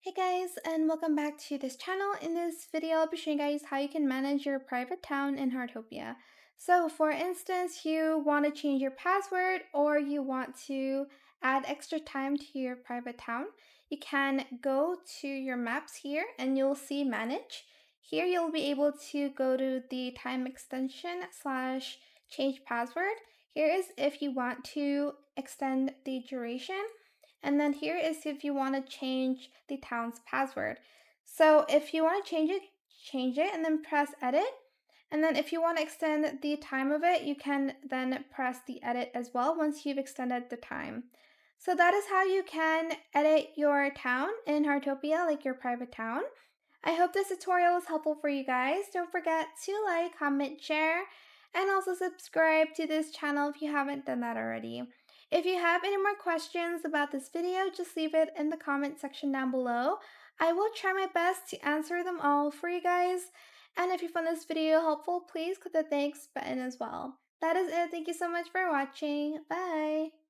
Hey guys, and welcome back to this channel. In this video, I'll be showing you guys how you can manage your private town in Heartopia. So for instance, you want to change your password or you want to add extra time to your private town, you can go to your maps here and you'll see manage. Here you'll be able to go to the time extension slash change password. Here is if you want to extend the duration. And then here is if you want to change the town's password. So if you want to change it and then press edit. And then if you want to extend the time of it, you can then press the edit as well once you've extended the time. So that is how you can edit your town in Heartopia, like your private town. I hope this tutorial was helpful for you guys. Don't forget to like, comment, share, and also subscribe to this channel if you haven't done that already. If you have any more questions about this video, just leave it in the comment section down below. I will try my best to answer them all for you guys. And if you found this video helpful, please click the thanks button as well. That is it. Thank you so much for watching. Bye!